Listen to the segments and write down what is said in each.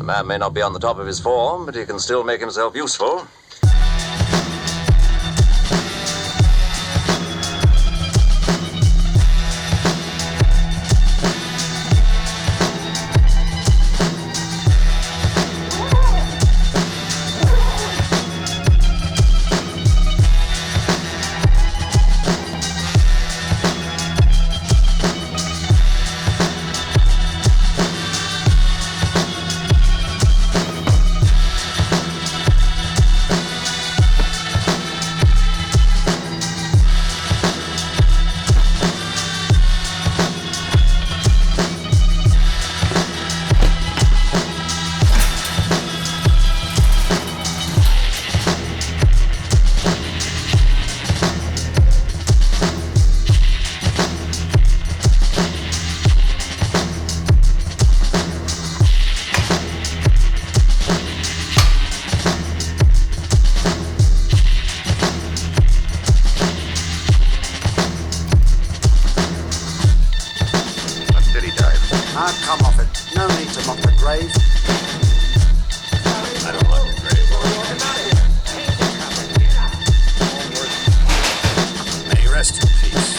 man may not be on the top of his form, but he can still make himself useful. Come off it. No need to mock the grave. I don't like the grave. May he rest in peace.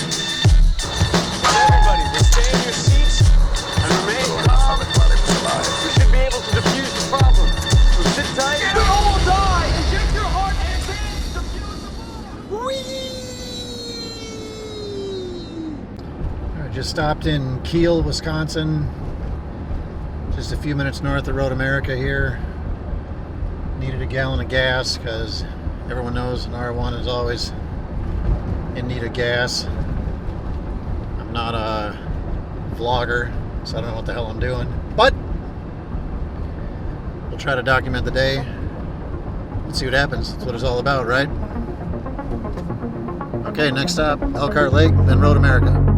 Everybody, will stay in your seats and remain calm. While he was alive. We should be able to defuse the problem. So sit tight. You'll all die. Inject your heart and veins. Defuse the bomb. I just stopped in Kiel, Wisconsin. Just a few minutes north of Road America here. Needed a gallon of gas because everyone knows an R1 is always in need of gas. I'm not a vlogger, so I don't know what the hell I'm doing. But we'll try to document the day. Let's see what happens. That's what it's all about, right? Okay, next stop, Elkhart Lake, then Road America.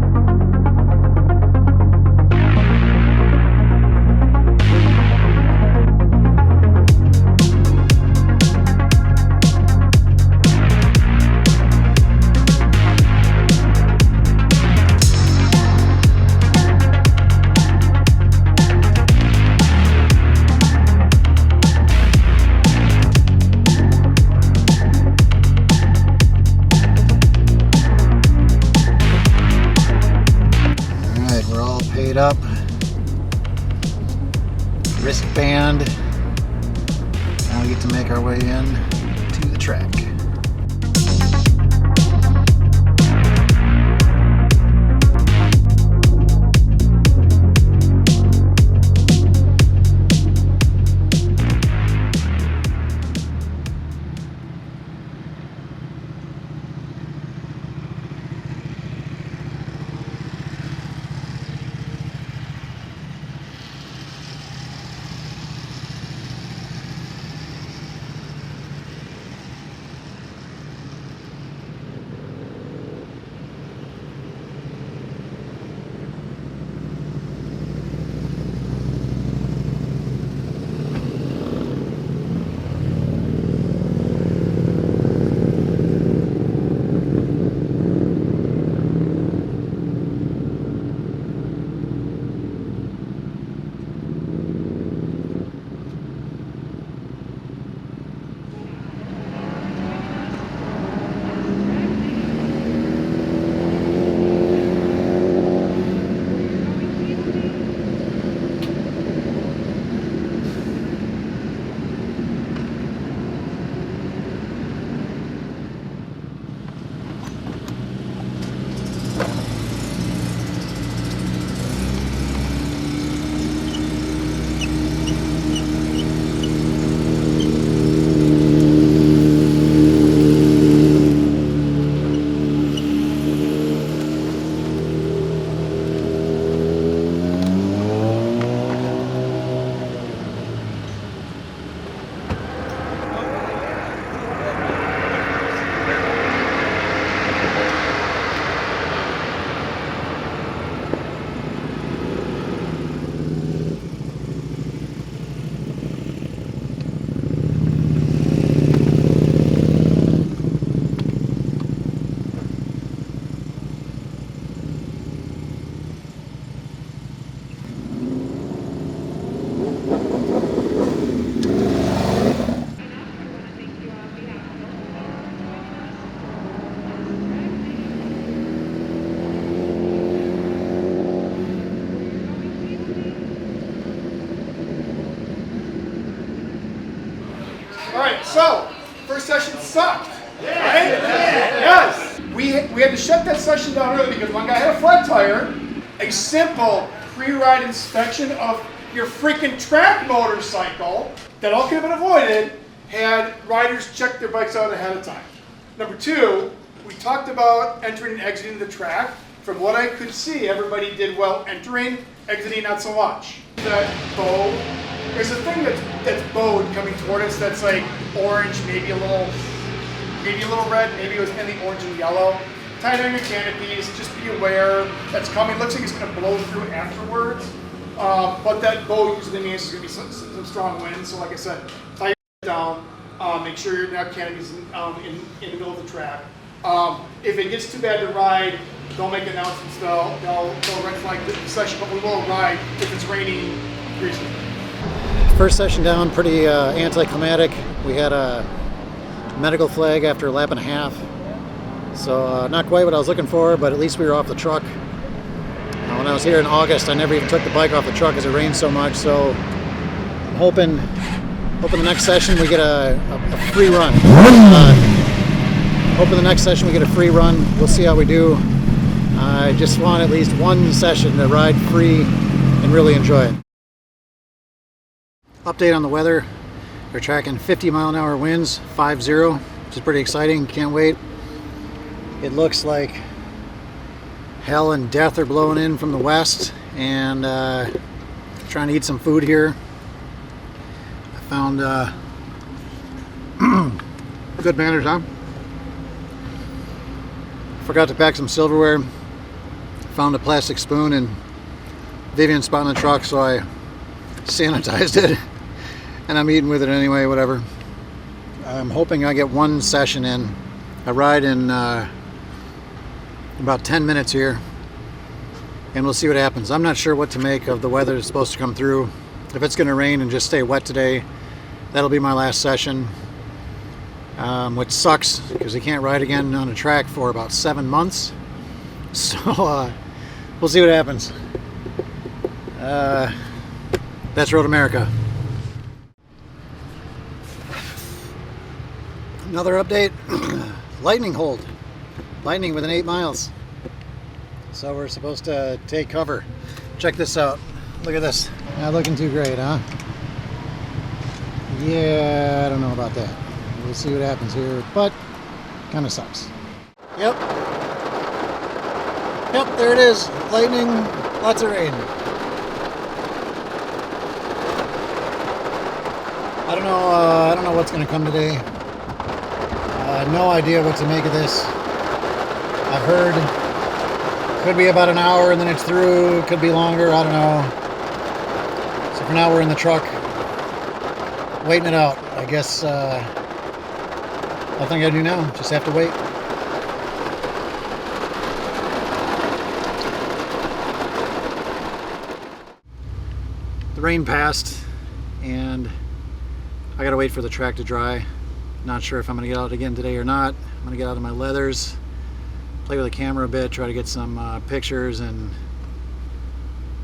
Up, wristband. Now we get to make our way in to the track. So, first session sucked, right? Yes. We had to shut that session down early because one guy had a flat tire. A simple pre-ride inspection of your freaking track motorcycle that all could have been avoided had riders check their bikes out ahead of time. Number two, we talked about entering and exiting the track. From what I could see, everybody did well entering, exiting not so much. That bow, there's a thing that's bowed coming toward us that's like orange, maybe a little red, maybe it was mainly orange and yellow. Tie down your canopies, just be aware that's coming. Looks like it's going to blow through afterwards. But that bow usually means there's going to be some strong wind. So like I said, tie it down, make sure your canopies in the middle of the track. If it gets too bad to ride, don't make announcements. They'll red flag the session, but we will ride if it's raining, freezing. First session down, pretty anticlimactic. We had a medical flag after a lap and a half. So not quite what I was looking for, but at least we were off the truck. When I was here in August, I never even took the bike off the truck because it rained so much. So I'm hoping the next session we get a free run. Hoping the next session we get a free run. We'll see how we do. I just want at least one session to ride free and really enjoy it. Update on the weather. We're tracking 50-mile-an-hour winds, 5-0, which is pretty exciting. Can't wait. It looks like hell and death are blowing in from the west, and trying to eat some food here. I found good manners, huh? Forgot to pack some silverware. Found a plastic spoon in Vivian's spot in the truck, so I sanitized it, and I'm eating with it anyway, whatever. I'm hoping I get one session in. I ride in about 10 minutes here, and we'll see what happens. I'm not sure what to make of the weather that's supposed to come through. If it's going to rain and just stay wet today, that'll be my last session, which sucks because I can't ride again on a track for about 7 months. So we'll see what happens. That's Road America. Another update. Lightning hold. Lightning within 8 miles. So we're supposed to take cover. Check this out. Look at this. Not looking too great, huh? Yeah, I don't know about that. We'll see what happens here, but kind of sucks. Yep, there it is. Lightning, lots of rain. I don't know what's going to come today. No idea what to make of this. I've heard could be about an hour and then it's through, could be longer, I don't know. So for now we're in the truck waiting it out. I guess nothing I do now, just have to wait. The rain passed and I gotta wait for the track to dry. Not sure if I'm gonna get out again today or not. I'm gonna get out of my leathers, play with the camera a bit, try to get some pictures and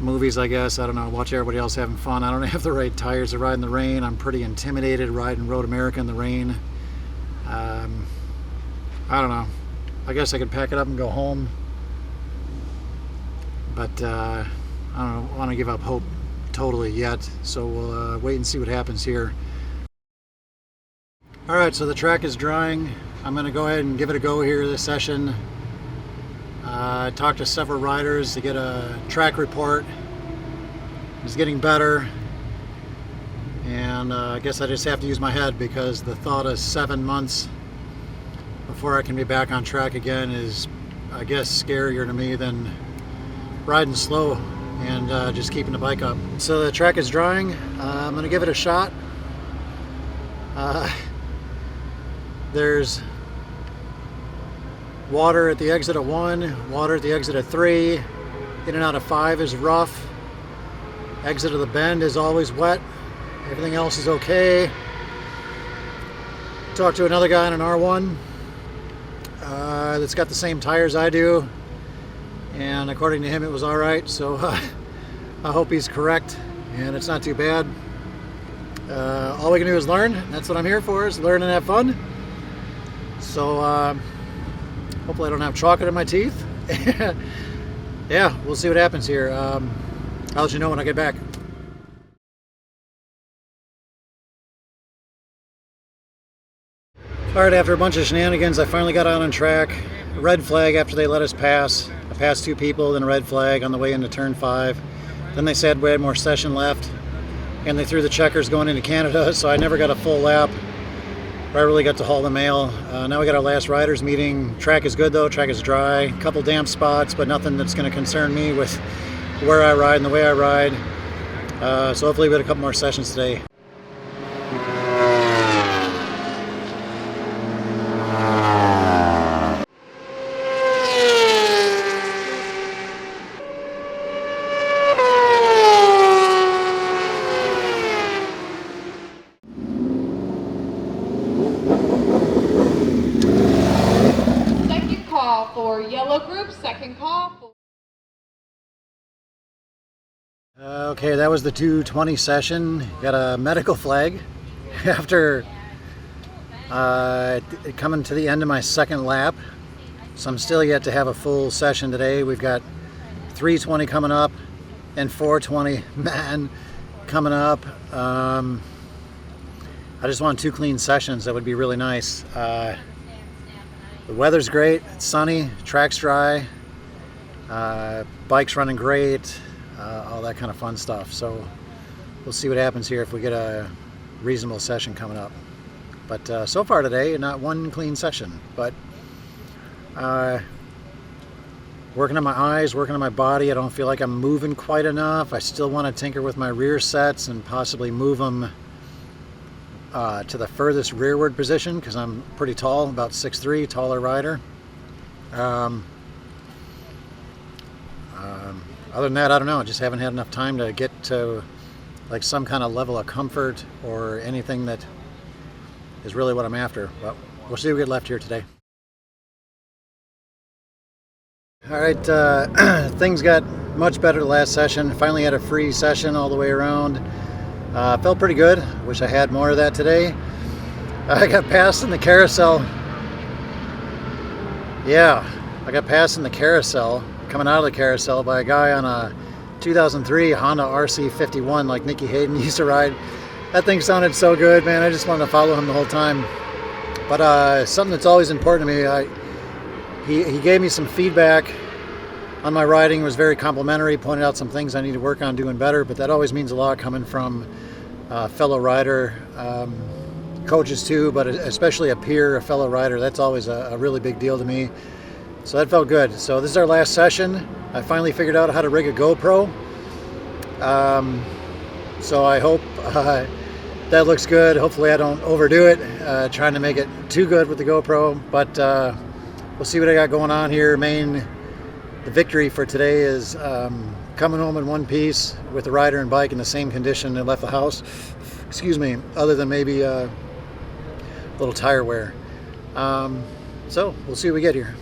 movies, I guess. I don't know, watch everybody else having fun. I don't have the right tires to ride in the rain. I'm pretty intimidated riding Road America in the rain. I don't know. I guess I could pack it up and go home. But I don't want to give up hope totally yet. So we'll wait and see what happens here. Alright, so the track is drying. I'm going to go ahead and give it a go here this session. I talked to several riders to get a track report. It's getting better, and I guess I just have to use my head because the thought of 7 months before I can be back on track again is, I guess, scarier to me than riding slow and just keeping the bike up. So the track is drying. I'm going to give it a shot. There's water at the exit of 1, water at the exit of 3, in and out of 5 is rough. Exit of the bend is always wet. Everything else is okay. Talked to another guy in an R1 that's got the same tires I do, and according to him it was alright, so I hope he's correct and it's not too bad. all we can do is learn. That's what I'm here for, is learn and have fun. So hopefully I don't have chocolate in my teeth. Yeah, we'll see what happens here. I'll let you know when I get back. Alright, after a bunch of shenanigans, I finally got out on track. A red flag after they let us pass. I passed 2 people, then a red flag on the way into turn 5. Then they said we had more session left, and they threw the checkers going into Canada, so I never got a full lap where I really got to haul the mail. Now we got our last riders meeting. Track is good though, track is dry. A couple damp spots, but nothing that's going to concern me with where I ride and the way I ride. So hopefully we get a couple more sessions today. For yellow group, second call. Okay, that was the 2:20 session. Got a medical flag after coming to the end of my second lap. So I'm still yet to have a full session today. We've got 3:20 coming up and 4:20 man coming up. I just want 2 clean sessions. That would be really nice. The weather's great, it's sunny, track's dry, bike's running great, all that kind of fun stuff. So we'll see what happens here if we get a reasonable session coming up. But so far today, not one clean session. But working on my eyes, working on my body. I don't feel like I'm moving quite enough. I still want to tinker with my rear sets and possibly move them to the furthest rearward position, because I'm pretty tall, about 6'3", taller rider. Other than that, I don't know. I just haven't had enough time to get to like some kind of level of comfort or anything that is really what I'm after. But we'll see what we get left here today. All right, things got much better the last session. Finally had a free session all the way around. Felt pretty good. Wish I had more of that today. I got passed in the carousel. Yeah, I got passed in the carousel, coming out of the carousel, by a guy on a 2003 Honda RC51 like Nicky Hayden used to ride. That thing sounded so good, man. I just wanted to follow him the whole time. But something that's always important to me, he gave me some feedback on my riding, was very complimentary, pointed out some things I need to work on doing better, but that always means a lot coming from a fellow rider, coaches too, but especially a peer, a fellow rider. That's always a really big deal to me. So that felt good. So this is our last session. I finally figured out how to rig a GoPro. So I hope that looks good. Hopefully I don't overdo it, trying to make it too good with the GoPro, but we'll see what I got going on here. The victory for today is coming home in one piece with the rider and bike in the same condition and left the house. Excuse me, other than maybe a little tire wear. So we'll see what we get here.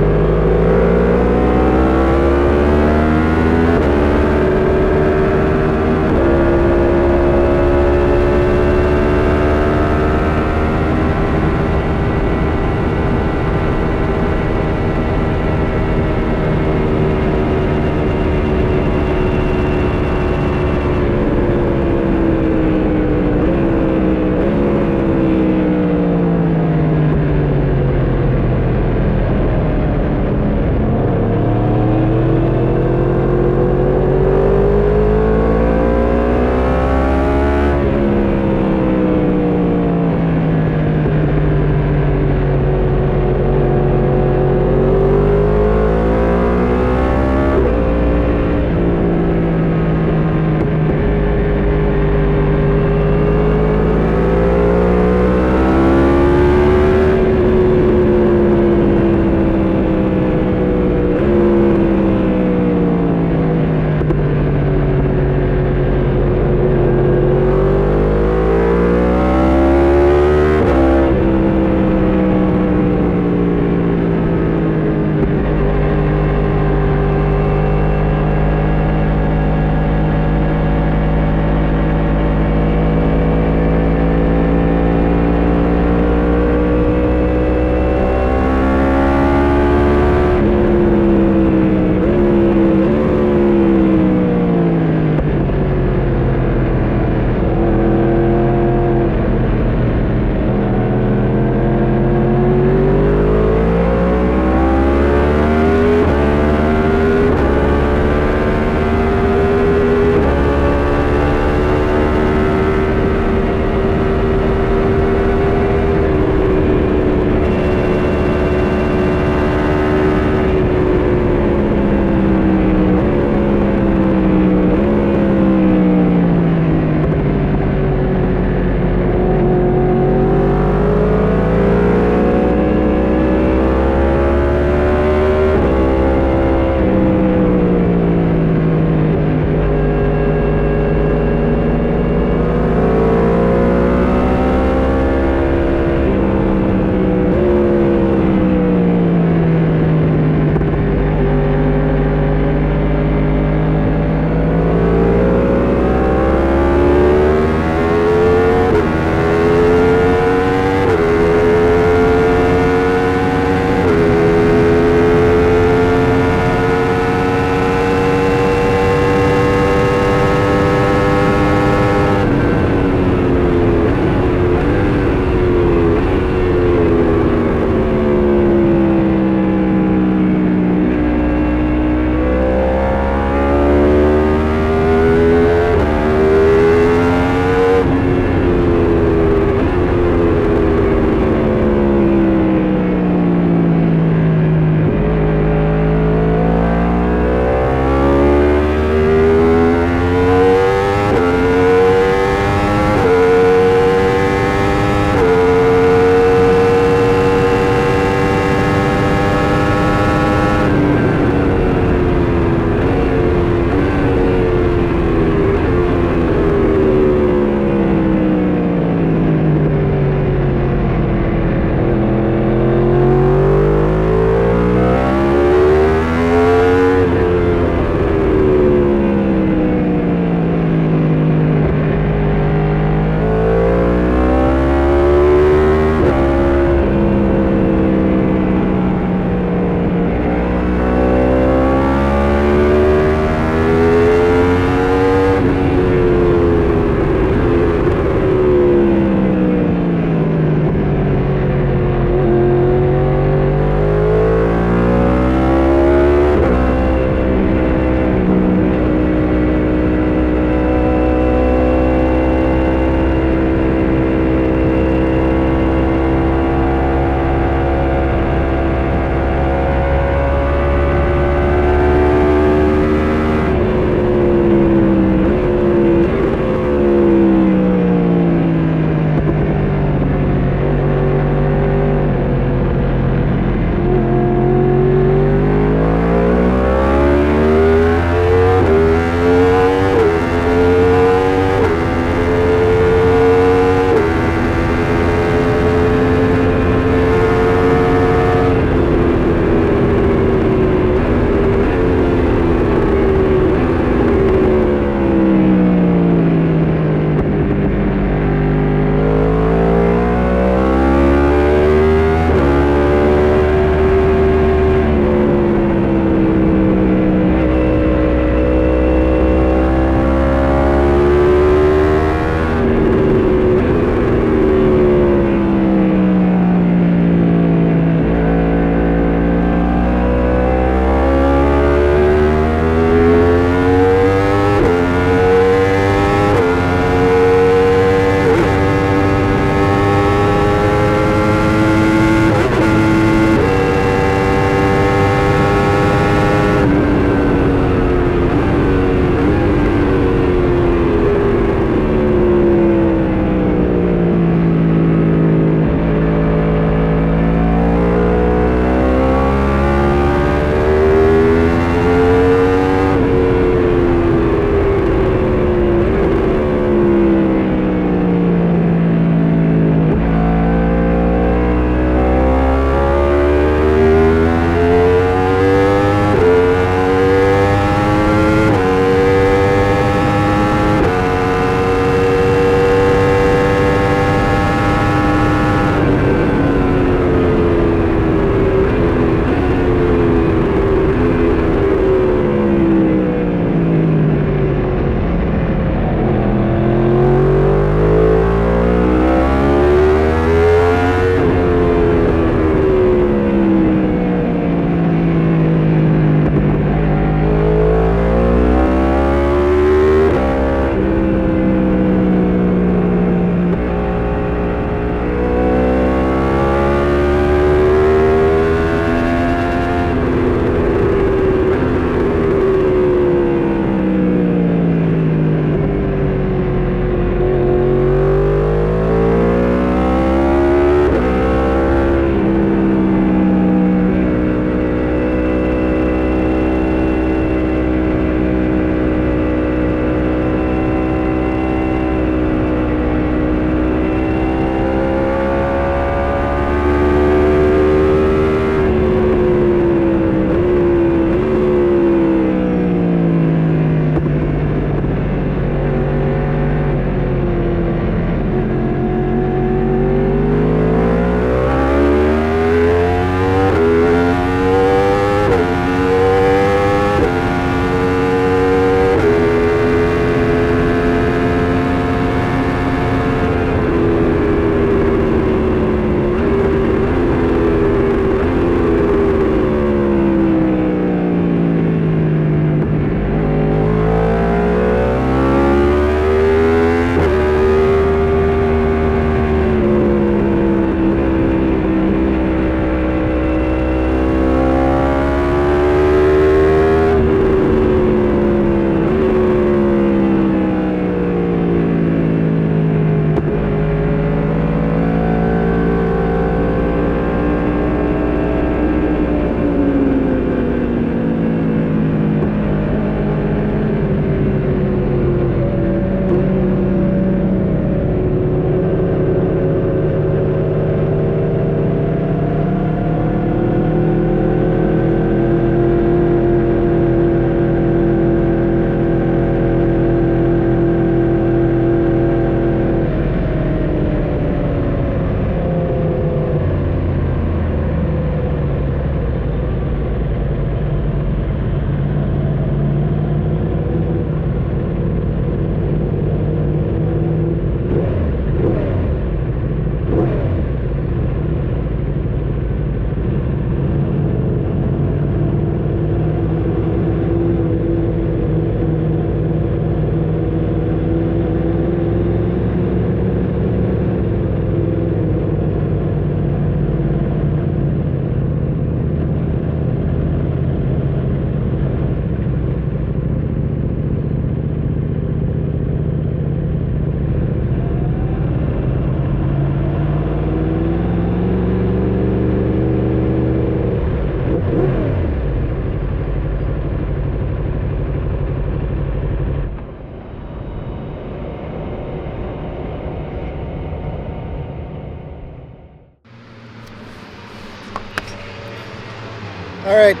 All right,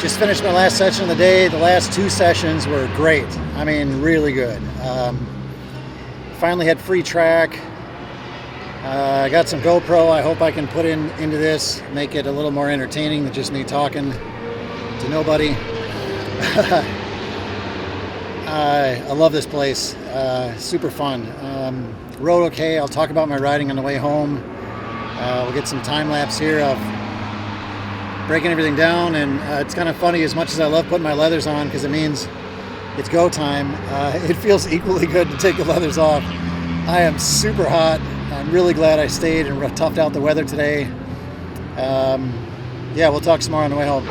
just finished my last session of the day. The last 2 sessions were great. I mean, really good. Finally had free track. I got some GoPro. I hope I can put into this, make it a little more entertaining than just me talking to nobody. I love this place. Super fun. Road okay. I'll talk about my riding on the way home. We'll get some time lapse here of breaking everything down, and it's kind of funny. As much as I love putting my leathers on because it means it's go time, it feels equally good to take the leathers off. I am super hot. I'm really glad I stayed and toughed out the weather today. Yeah, we'll talk some more on the way home.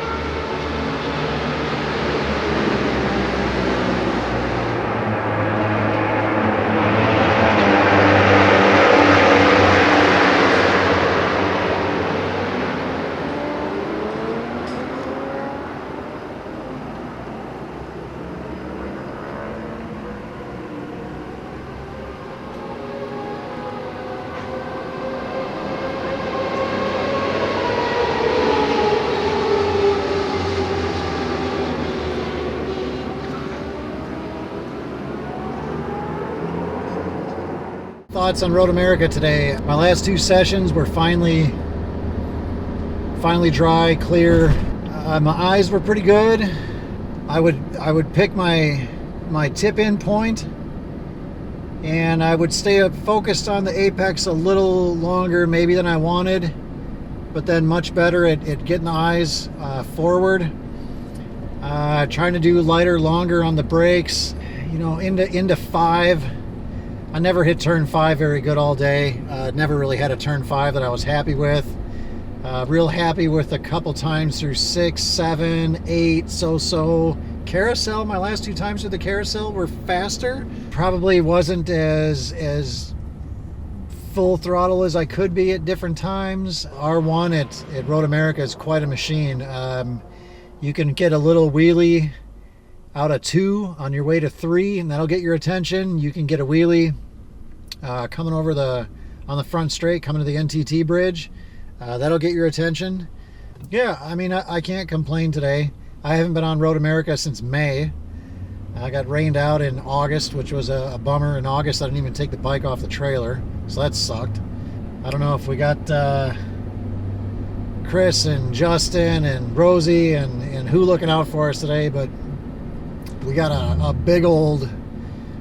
Thoughts on Road America today. My last 2 sessions were finally dry, clear. My eyes were pretty good. I would pick my tip-in point, and I would stay up focused on the apex a little longer maybe than I wanted, but then much better at getting the eyes forward. Trying to do lighter, longer on the brakes. You know, into 5. I never hit turn 5 very good all day. Never really had a turn 5 that I was happy with. Real happy with a couple times through 6, 7, 8, so. Carousel, my last 2 times through the carousel were faster. Probably wasn't as full throttle as I could be at different times. R1 at Road America is quite a machine. You can get a little wheelie out of 2 on your way to 3, and that'll get your attention. You can get a wheelie coming over on the front straight, coming to the NTT bridge. That'll get your attention. Yeah, I mean, I can't complain today. I haven't been on Road America since May. I got rained out in August, which was a bummer. In August, I didn't even take the bike off the trailer, so that sucked. I don't know if we got Chris and Justin and Rosie and who looking out for us today, but we got a big old,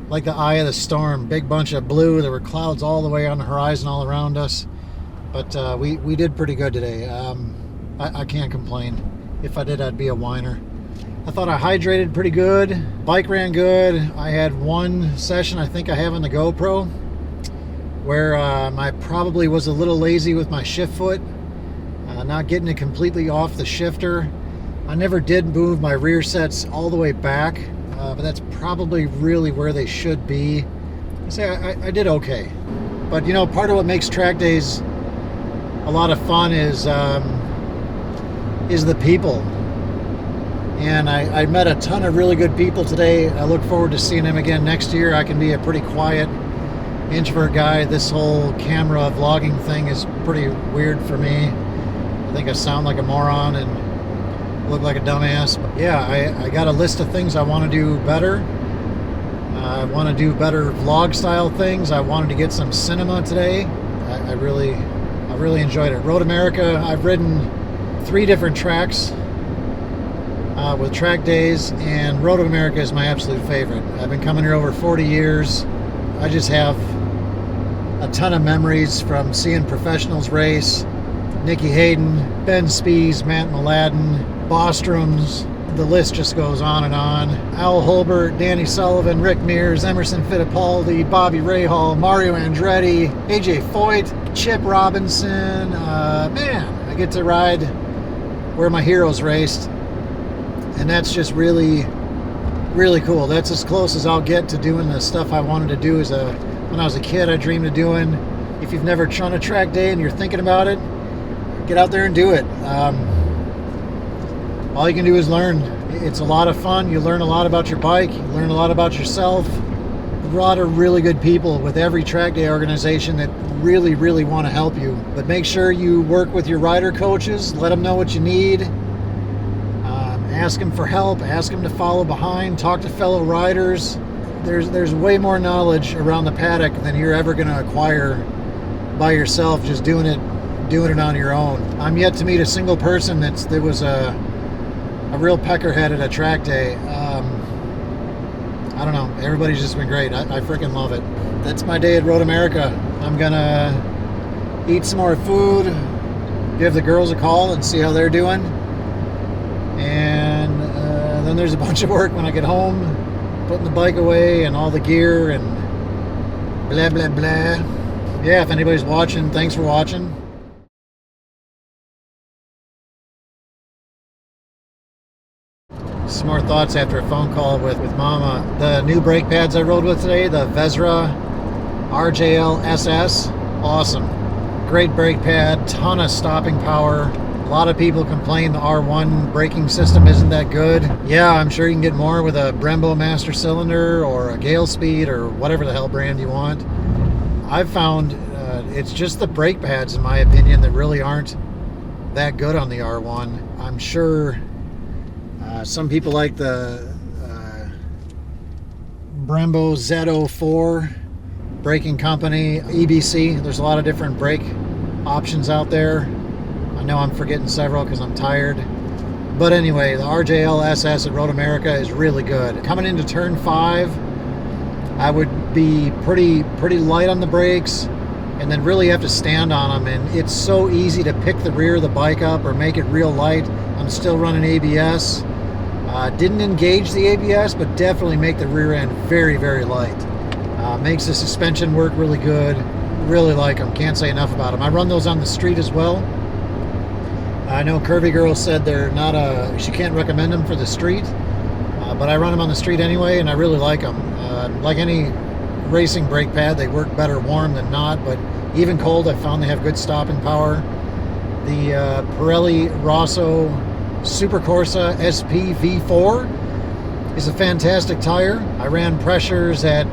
like the eye of the storm, big bunch of blue. There were clouds all the way on the horizon all around us. But we did pretty good today. I can't complain. If I did, I'd be a whiner. I thought I hydrated pretty good. Bike ran good. I had 1 session I think I have on the GoPro where I probably was a little lazy with my shift foot. Not getting it completely off the shifter. I never did move my rear sets all the way back, but that's probably really where they should be. I did okay. But you know, part of what makes track days a lot of fun is the people. And I met a ton of really good people today. I look forward to seeing them again next year. I can be a pretty quiet introvert guy. This whole camera vlogging thing is pretty weird for me. I think I sound like a moron and look like a dumbass. But yeah, I got a list of things I want to do better. I want to do better vlog style things. I wanted to get some cinema today. I really enjoyed it. Road America, I've ridden 3 different tracks with track days, and Road America is my absolute favorite. I've been coming here over 40 years. I just have a ton of memories from seeing professionals race. Nicky Hayden, Ben Spies, Matt Mladen, Bostrom's, the list just goes on and on. Al Holbert, Danny Sullivan, Rick Mears, Emerson Fittipaldi, Bobby Rahal, Mario Andretti, AJ Foyt, Chip Robinson. Man, I get to ride where my heroes raced, and that's just really, really cool. That's as close as I'll get to doing the stuff I wanted to do when I was a kid. I dreamed of doing. If you've never done a track day and you're thinking about it, get out there and do it. All you can do is learn. It's a lot of fun. You learn a lot about your bike. You learn a lot about yourself. A lot of really good people with every track day organization that really, really want to help you. But make sure you work with your rider coaches. Let them know what you need. ask them for help, ask them to follow behind, talk to fellow riders. There's way more knowledge around the paddock than you're ever going to acquire by yourself, just doing it on your own. I'm yet to meet a single person that was a real peckerhead at a track day. I don't know. Everybody's just been great. I freaking love it. That's my day at Road America. I'm gonna eat some more food, give the girls a call and see how they're doing. And then there's a bunch of work when I get home, putting the bike away and all the gear and blah, blah, blah. Yeah, if anybody's watching, thanks for watching. Some more thoughts after a phone call with Mama. The new brake pads I rode with today, the Vezra RJL SS, awesome. Great brake pad, ton of stopping power. A lot of people complain the R1 braking system isn't that good. Yeah, I'm sure you can get more with a Brembo master cylinder or a Gale Speed or whatever the hell brand you want. I've found it's just the brake pads, in my opinion, that really aren't that good on the R1. I'm sure some people like the Brembo Z04 braking company, EBC. There's a lot of different brake options out there. I know I'm forgetting several because I'm tired. But anyway, the RJL SS at Road America is really good. Coming into turn 5, I would be pretty light on the brakes and then really have to stand on them. And it's so easy to pick the rear of the bike up or make it real light. I'm still running ABS. Didn't engage the ABS, but definitely make the rear end very, very light. Makes the suspension work really good. Really like them. Can't say enough about them. I run those on the street as well. I know Curvy Girl said they're not she can't recommend them for the street, but I run them on the street anyway, and I really like them. Like any racing brake pad, they work better warm than not, but even cold, I found they have good stopping power. The Pirelli Rosso Super Corsa SP V4 is a fantastic tire. I ran pressures at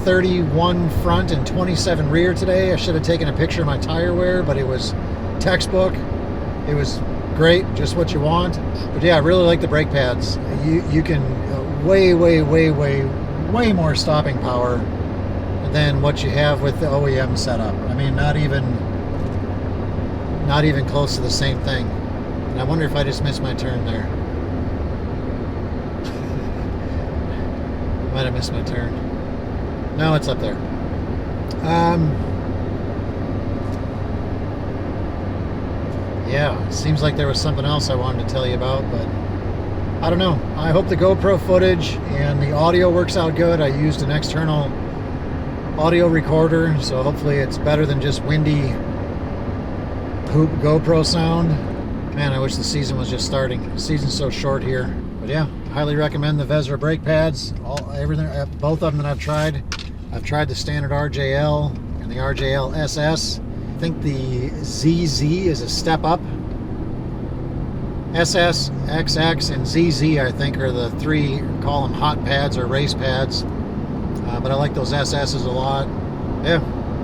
31 front and 27 rear today. I should have taken a picture of my tire wear, but it was textbook. It was great, just what you want. But yeah, I really like the brake pads. You can way more stopping power than what you have with the OEM setup. I mean, not even close to the same thing. And I wonder if I just missed my turn there. Might have missed my turn. No, it's up there. Yeah, seems like there was something else I wanted to tell you about, but I don't know. I hope the GoPro footage and the audio works out good. I used an external audio recorder, so hopefully it's better than just windy poop GoPro sound. Man, I wish the season was just starting. The season's so short here. But yeah, highly recommend the Vezra brake pads. Everything, both of them that I've tried. I've tried the standard RJL and the RJL SS. I think the ZZ is a step up. SS, XX, and ZZ, I think, are the three, call them hot pads or race pads. But I like those SS's a lot. Yeah,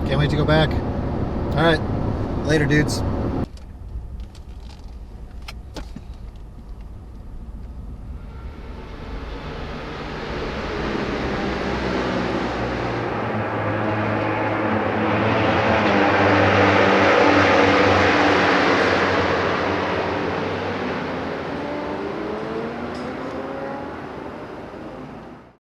can't wait to go back. All right, later, dudes.